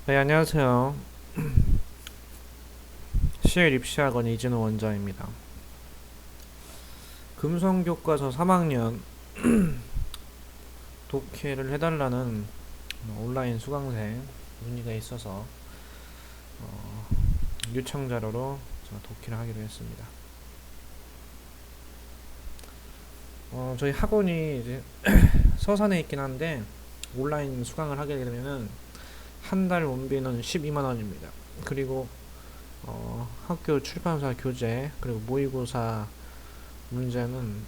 네, 안녕하세요. CL 입시학원 이진우 원장입니다. 금성교과서 3학년 독해를 해달라는 온라인 수강생 문의가 있어서 요청 자료로 제가 독해를 하기로 했습니다. 저희 학원이 이제 서산에 있긴 한데 온라인 수강을 하게 되면은 한 달 원비는 12만 원입니다. 그리고 학교 출판사 교재 그리고 모의고사 문제는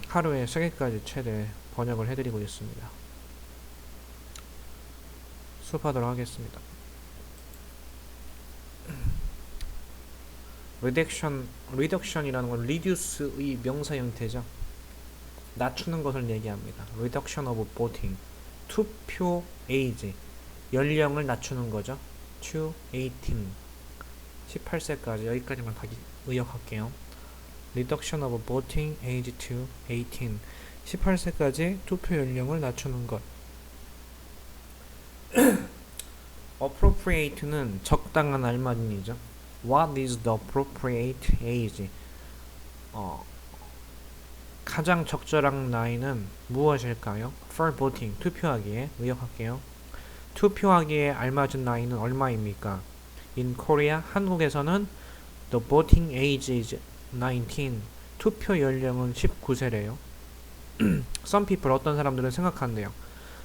하루에 3개까지 최대 번역을 해드리고 있습니다. 수업하도록 하겠습니다. 리덕션이라는 건 reduce의 명사 형태죠. 낮추는 것을 얘기합니다. reduction of voting. 투표 age. 연령을 낮추는 거죠. to 18. 18세까지 여기까지만 다시 의역할게요. reduction of voting age to 18. 18세까지 투표 연령을 낮추는 것. appropriate는 적당한 알맞은이죠. What is the appropriate age? 가장 적절한 나이는 무엇일까요? For voting, 투표하기에 의역할게요. 투표하기에 알맞은 나이는 얼마입니까? In Korea, 한국에서는 the voting age is 19. 투표 연령은 19세래요. Some people, 어떤 사람들은 생각한대요.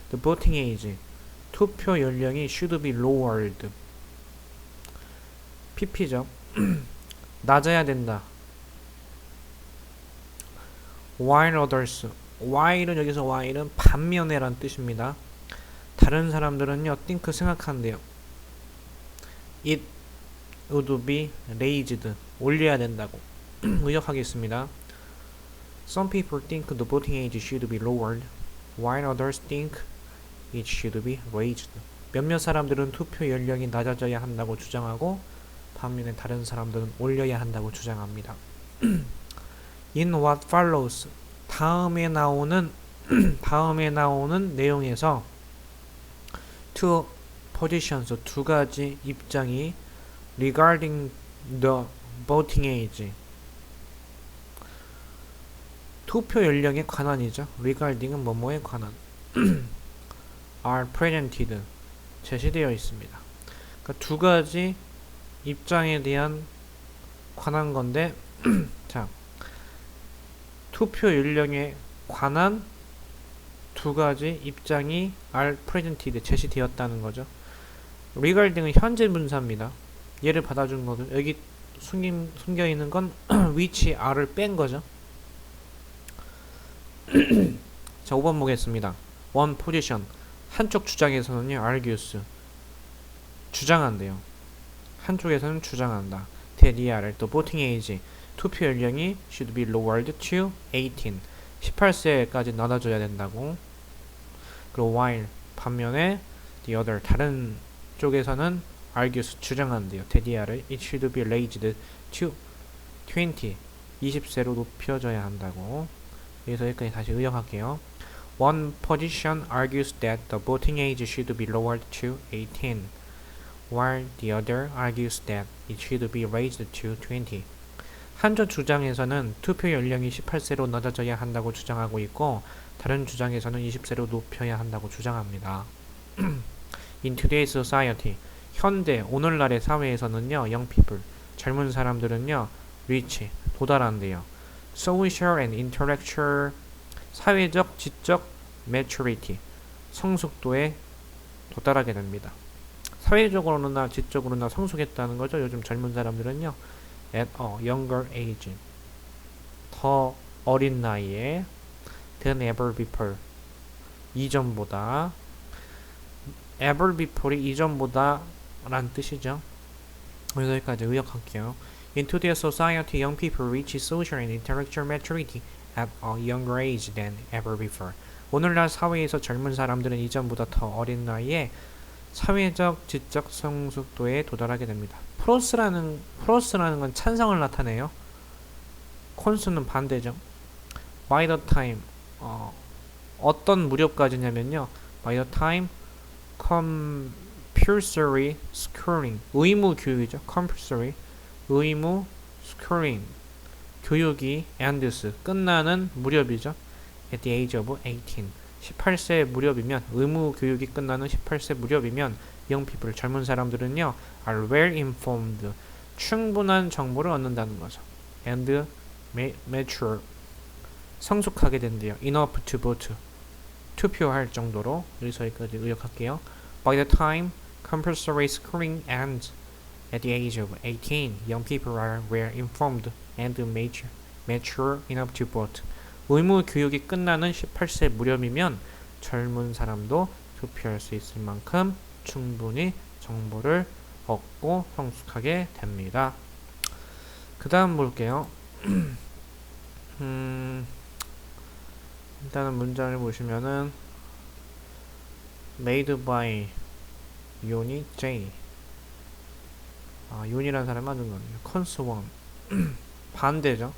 The voting age, 투표 연령이 should be lowered. PP죠. 낮아야 된다. While others, while은 여기서 while은 반면에란 뜻입니다. 다른 사람들은요, think 생각한대요. It would be raised, 올려야 된다고 의역하겠습니다. Some people think the voting age should be lowered, while others think it should be raised. 몇몇 사람들은 투표 연령이 낮아져야 한다고 주장하고 반면에 다른 사람들은 올려야 한다고 주장합니다. In what follows, 다음에 나오는 내용에서 two positions, 두 가지 입장이 regarding the voting age, 투표 연령에 관한이죠. regarding은 뭐뭐에 관한 are presented, 제시되어 있습니다. 그러니까 두 가지 입장에 대한 관한 건데 자, 투표 연령에 관한 두 가지 입장이 are presented, 제시되었다는 거죠. regarding은 현재 분사입니다. 얘를 받아준 거죠. 여기 숨겨 있는 건 which are를 뺀 거죠. 자, 5번 보겠습니다. one position, 한쪽 주장에서는요, argues, 주장한대요. 한쪽에서는 주장한다. that the voting age, 투표 연령이 should be lowered to 18, 18세까지 낮아져야 된다고. 그리고 while, 반면에 the other, 다른 쪽에서는 argues, 주장한대요. that it should be raised to 20, 20세로 높여져야 한다고. 여기서 여기까지 다시 의역할게요. One position argues that the voting age should be lowered to 18, while the other argues that it should be raised to 20. 한쪽 주장에서는 투표 연령이 18세로 낮아져야 한다고 주장하고 있고 다른 주장에서는 20세로 높여야 한다고 주장합니다. In today's society, 현대, 오늘날의 사회에서는요, young people, 젊은 사람들은요, reach, 도달한대요. Social and intellectual, 사회적, 지적, maturity, 성숙도에 도달하게 됩니다. 사회적으로나 지적으로나 성숙했다는 거죠. 요즘 젊은 사람들은요, at a younger age, 더 어린 나이에 than ever before, 이전보다. ever before이 이전보다 란 뜻이죠. 여기까지 의역할게요. In today's society, young people reach social and intellectual maturity at a younger age than ever before. 오늘날 사회에서 젊은 사람들은 이전보다 더 어린 나이에 사회적, 지적 성숙도에 도달하게 됩니다. 플러스라는 건 찬성을 나타내요. 콘스는 반대죠. By the time, 어떤 무렵까지냐면요. By the time compulsory schooling 의무 교육이죠. compulsory 의무 schooling 교육이 ends 끝나는 무렵이죠. at the age of 18 18세 무렵이면 의무 교육이 끝나는 18세 무렵이면 young people 젊은 사람들은요 are well informed 충분한 정보를 얻는다는 거죠. and mature 성숙하게 된대요. enough to vote 투표할 정도로 여기까지 의역할게요. By the time compulsory schooling ends at the age of 18, young people are well informed and mature enough to vote. 의무 교육이 끝나는 18세 무렵이면 젊은 사람도 투표할 수 있을 만큼 충분히 정보를 얻고 성숙하게 됩니다. 그 다음 볼게요. 일단은 문장을 보시면은 made by 요니 J 요니라는 사람이 만든 거네요. 컨스 원 반대죠.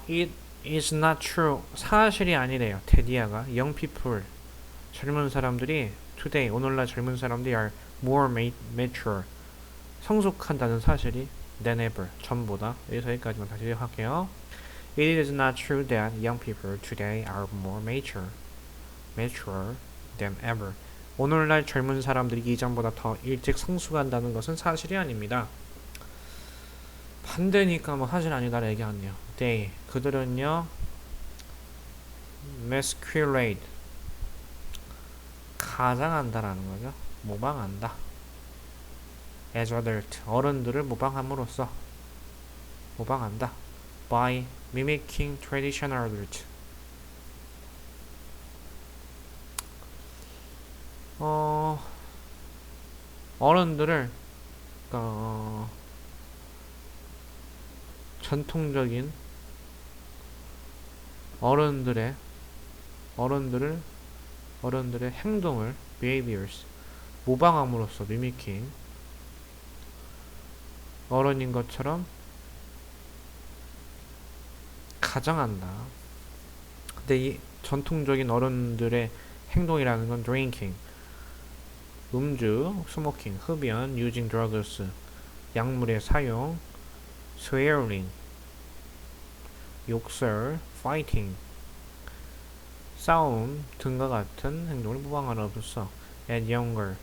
It is not true 사실이 아니래요. 테디아가 young people 젊은 사람들이 today 오늘날 젊은 사람들이 are more mature 성숙한다는 사실이 than ever 전보다. 여기까지만 다시 할게요. It is not true that young people today are more mature than ever. 오늘날 젊은 사람들이 이전보다 더 일찍 성숙한다는 것은 사실이 아닙니다. 반대니까 뭐 사실 아니다라 얘기하네요. They 그들은요 masquerade 가장한다라는 거죠. 모방한다. as adult 어른들을 모방함으로써 모방한다. by mimicking traditional adults 어른들을 전통적인 어른들의 행동을 behaviors 모방함으로써 mimicking 어른인 것처럼 가정한다. 근데 이 전통적인 어른들의 행동이라는 건 drinking 음주, 스모킹, 흡연, using drugs 약물의 사용, swearing 욕설, fighting 싸움 등과 같은 행동을 모방함으로써 at younger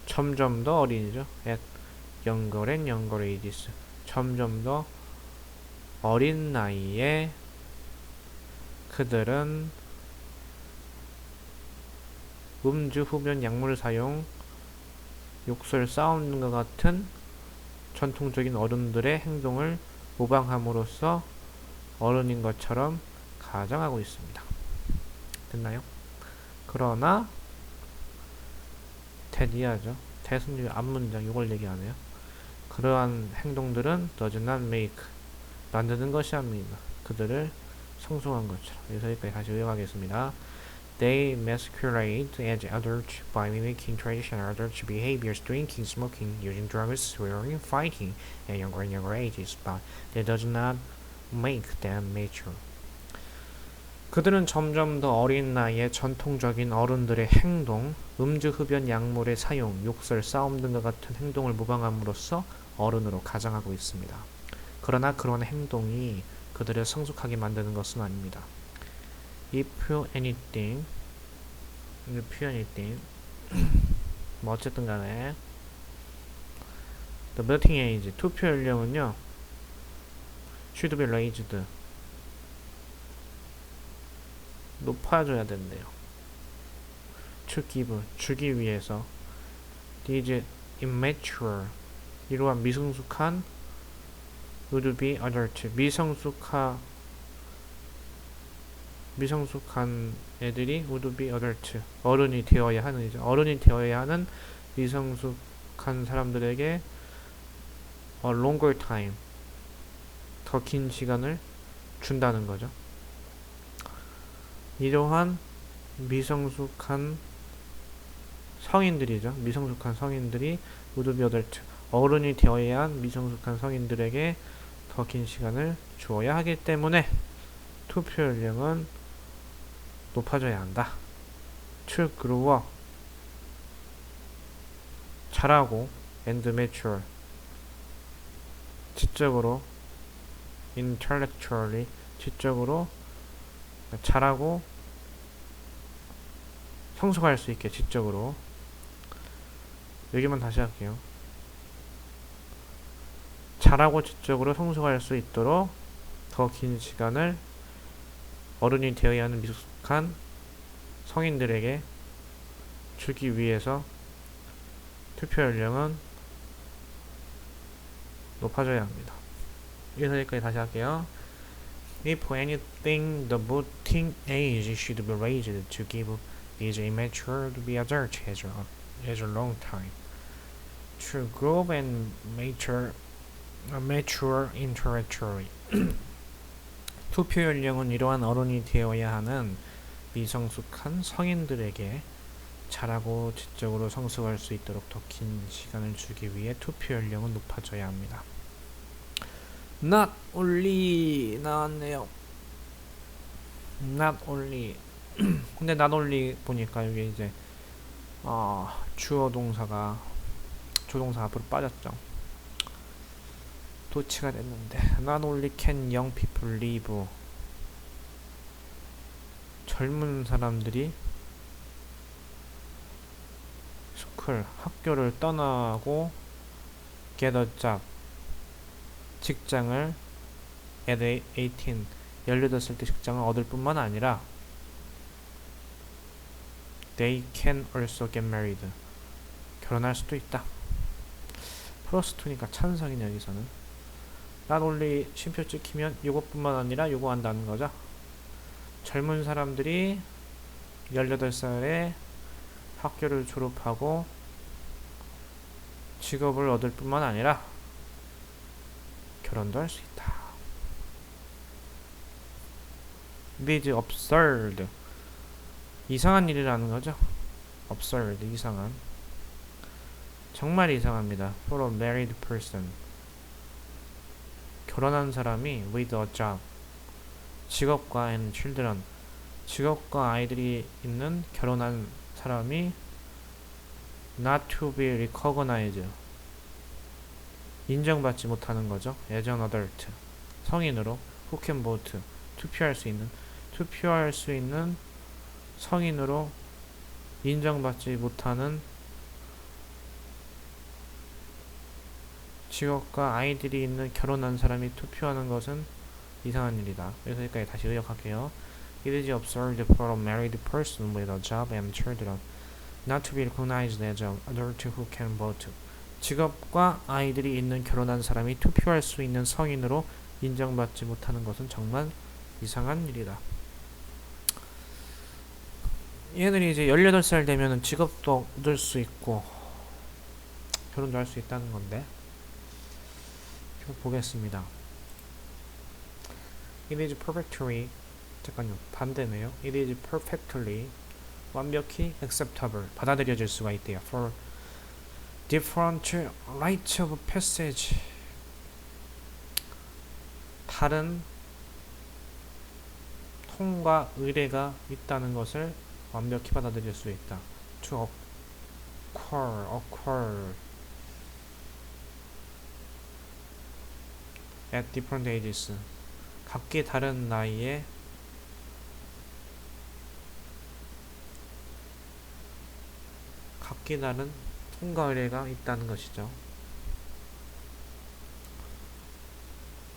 점점 더 어린이죠. at younger and younger ages 점점 더 어린 나이에 그들은 음주, 흡연, 약물 사용, 욕설, 싸움 등과 같은 전통적인 어른들의 행동을 모방함으로써 어른인 것처럼 가정하고 있습니다. 됐나요? 그러나 대디하죠. 대승주의 앞문장 이걸 얘기하네요. 그러한 행동들은 does not make 만드는 것이 아닙니다. 그들을 성숙한 것처럼. 여기까지 다시 요약하겠습니다. They masquerade as adults by mimicking traditional adult behaviors, drinking, smoking, using drugs, swearing, fighting at younger and younger ages, but that does not make them mature. 그들은 점점 더 어린 나이에 전통적인 어른들의 행동, 음주, 흡연, 약물의 사용, 욕설, 싸움 등과 같은 행동을 모방함으로써 어른으로 가정하고 있습니다. 그러나 그런 행동이 그들을 성숙하게 만드는 것은 아닙니다. If anything 뭐 어쨌든 간에 the voting age 투표 연령은요 should be raised 높아져야 된대요. to give 주기 위해서 these immature 이러한 미성숙한 would be adult 미성숙한 애들이 would be adult 어른이 되어야 하는 이죠. 어른이 되어야 하는 미성숙한 사람들에게 a longer time 더 긴 시간을 준다는 거죠. 이러한 미성숙한 성인들이죠. 미성숙한 성인들이 would be adult 어른이 되어야 한 미성숙한 성인들에게 더 긴 시간을 주어야 하기 때문에 투표 연령은 높아져야 한다. to grow up 자라고 and mature 지적으로 intellectually 지적으로 자라고 성숙할 수 있게 지적으로 여기만 다시 할게요. 자라고 지적으로 성숙할 수 있도록 더 긴 시간을 어른이 되어야 하는 미숙한 성인들에게 주기 위해서 투표 연령은 높아져야 합니다. 여기까지 다시 할게요. If anything, the voting age should be raised to give these immature to be adult as a long time. To grow and mature intellectually. 투표 연령은 이러한 어른이 되어야 하는 미성숙한 성인들에게 자라고 지적으로 성숙할 수 있도록 더 긴 시간을 주기 위해 투표 연령은 높아져야 합니다. Not only 나왔네요. Not only. 근데 not only 보니까 이게 이제 주어 동사가 조동사 앞으로 빠졌죠. 도치가 됐는데 Not only can young people live 젊은 사람들이 스쿨 학교를 떠나고 get a job 직장을 at 18 18살 때 직장을 얻을 뿐만 아니라 they can also get married 결혼할 수도 있다. 플러스 2니까 찬성이네 여기서는. not only 쉼표 찍히면 요것뿐만 아니라 요거 한다는 거죠. 젊은 사람들이 18살에 학교를 졸업하고 직업을 얻을 뿐만 아니라 결혼도 할 수 있다. It is absurd. 이상한 일이라는 거죠. absurd, 이상한. 정말 이상합니다. For a married person. 결혼한 사람이 with a job. 직업과 and children. 직업과 아이들이 있는 결혼한 사람이 not to be recognized. 인정받지 못하는 거죠. as an adult. 성인으로 who can vote. 투표할 수 있는 성인으로 인정받지 못하는 직업과 아이들이 있는 결혼한 사람이 투표하는 것은 이상한 일이다. 그래서 여기까지 다시 의역할게요. It is absurd for a married person with a job and children not to be recognized as an adult who can vote. 직업과 아이들이 있는 결혼한 사람이 투표할 수 있는 성인으로 인정받지 못하는 것은 정말 이상한 일이다. 얘들이 이제 18살 되면 직업도 얻을 수 있고 결혼도 할 수 있다는 건데 보겠습니다. It is perfectly 잠깐요 반대네요. It is perfectly 완벽히 acceptable 받아들여질 수가 있대요. For different rights of passage 다른 통과 의례가 있다는 것을 완벽히 받아들일 수 있다. To occur at different ages 각기 다른 나이에 각기 다른 통과 의례가 있다는 것이죠.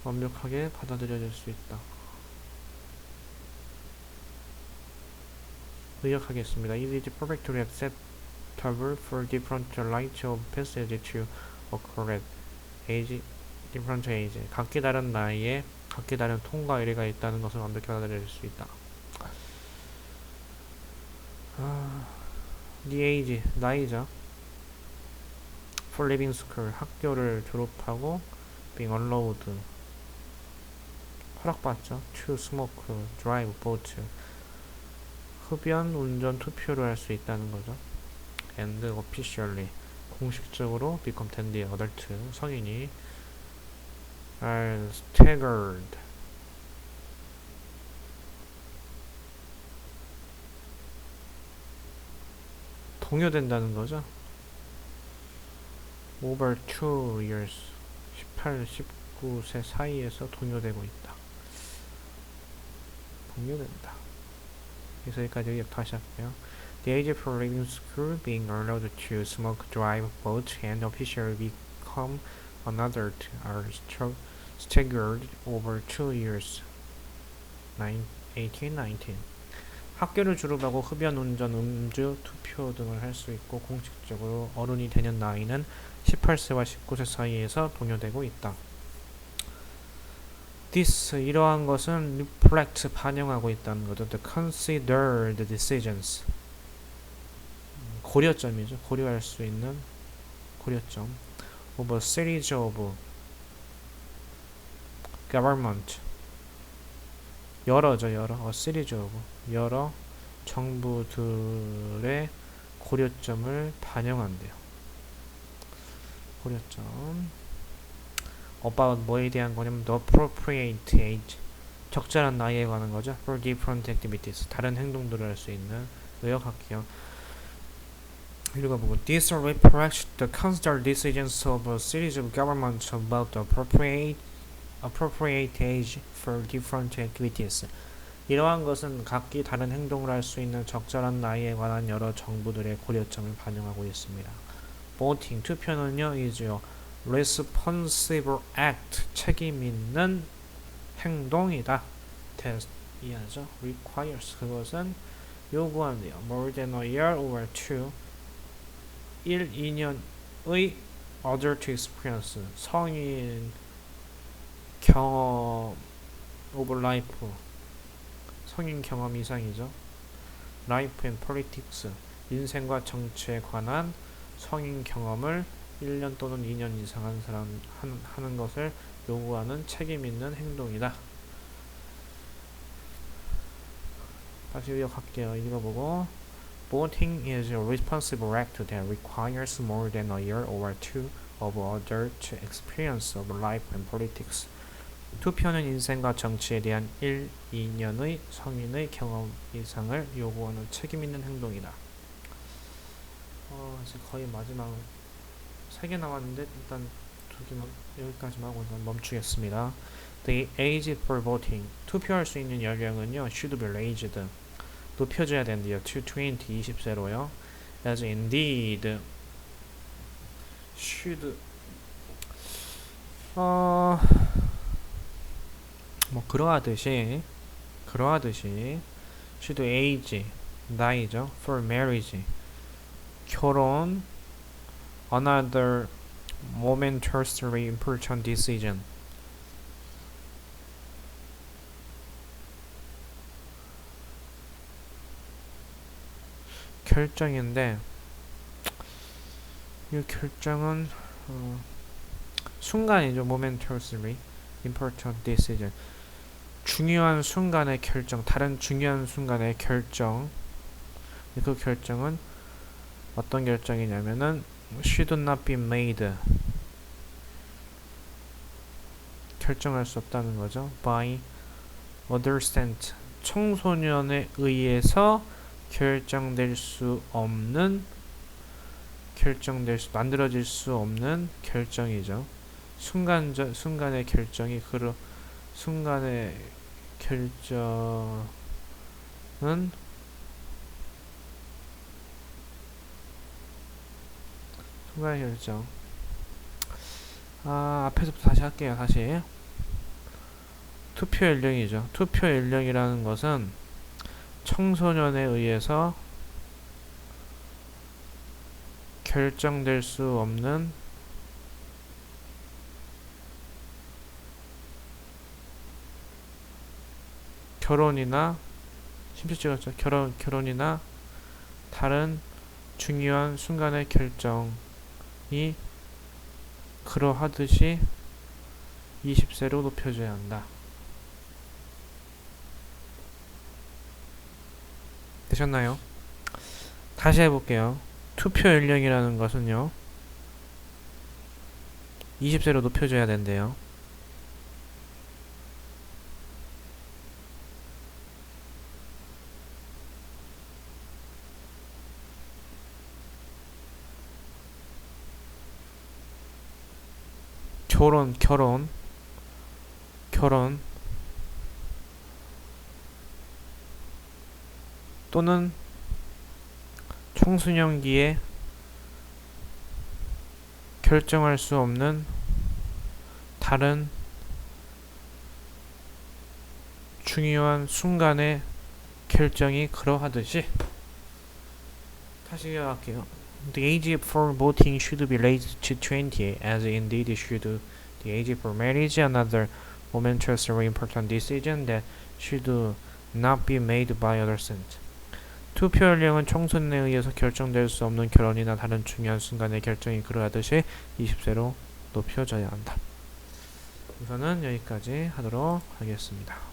완벽하게 받아들여질 수 있다. 의역하겠습니다. It is perfectly acceptable for different rights of passage to occur at different age. 각기 다른 나이에 각기 다른 통과 의례가 있다는 것을 완벽히 받아들일 수 있다. The age, 나이죠. For leaving school, 학교를 졸업하고 being allowed, 허락받죠. To smoke, drive, boat, 흡연, 운전, 투표를 할 수 있다는 거죠. And officially, 공식적으로 become 10의 adult, 성인이 are staggered, 동요된다는 거죠. over 2 years 18, 19세 사이에서 동요되고 있다. 동요된다. 그래서 여기까지 요약 다시 할게요. The age for leaving school, being allowed to smoke, drive, vote, and officially become an adult are staggered over 2 years. 18, 19. 학교를 졸업하고 흡연, 운전, 음주, 투표 등을 할 수 있고 공식적으로 어른이 되는 나이는 18세와 19세 사이에서 동요되고 있다. This, 이러한 것은 reflect, 반영하고 있다는 거죠. The considered decisions. 고려점이죠. 고려할 수 있는 고려점. Of a series of government. 여러죠, 여러. A series of. 여러 정부들의 고려점을 반영한대요. 고려점. About 뭐에 대한 거냐면 the appropriate age. 적절한 나이에 관한 거죠. For different activities. 다른 행동들을 할 수 있는. 요약할게요. 읽어보고 This reflects the considered decisions of a series of governments about the appropriate age for different activities. 이러한 것은 각기 다른 행동을 할 수 있는 적절한 나이에 관한 여러 정부들의 고려점을 반영하고 있습니다. Voting, 투표는요, is a responsible act, 책임 있는 행동이다. Test, 이해하죠? Requires, 그것은 요구한대요. More than a year or two, 1, 2년의 adult experience, 성인 경험 of life, 성인 경험 이상이죠. Life and politics, 인생과 정치에 관한 성인 경험을 1년 또는 2년 이상 한 사람 하는 것을 요구하는 책임 있는 행동이다. 다시 요약할게요. 읽어보고 Voting is a responsible act that requires more than a year or two of adult experience of life and politics. 투표는 인생과 정치에 대한 1, 2년의 성인의 경험 이상을 요구하는 책임 있는 행동이다. 이제 거의 마지막 3개 남았는데 일단 2개만 여기까지만 하고 멈추겠습니다. The age for voting. 투표할 수 있는 연령은요, should be raised. 높여줘야 된대요. to 20, 20세로요. as indeed should 뭐 그러하듯이 should age 나이죠. for marriage 결혼 another momentously important decision 결정인데 이 결정은 순간이죠. momentously important decision 중요한 순간의 결정, 다른 중요한 순간의 결정. 그 결정은 어떤 결정이냐면은 should not be made 결정할 수 없다는 거죠. by adolescent 청소년에 의해서 만들어질 수 없는 결정이죠. 순간의 결정이 순간의 결정은 순간의 결정. 앞에서부터 다시 할게요. 다시. 투표 연령이죠. 투표 연령이라는 것은 청소년에 의해서 결정될 수 없는 결혼이나 심지어 찍었죠. 결혼이나 다른 중요한 순간의 결정이 그러하듯이 20세로 높여줘야 한다. 되셨나요? 다시 해볼게요. 투표 연령이라는 것은요 20세로 높여줘야 된대요. 결혼 또는 청소년기에 결정할 수 없는 다른 중요한 순간의 결정이 그러하듯이. 다시 할게요. The age for voting should be raised to 20, as indeed should the age for marriage, another momentous or important decision that should not be made by adolescents. 투표 연령은 청소년에 의해서 결정될 수 없는 결혼이나 다른 중요한 순간의 결정이 그러하듯이 20세로 높여져야 한다. 우선은 여기까지 하도록 하겠습니다.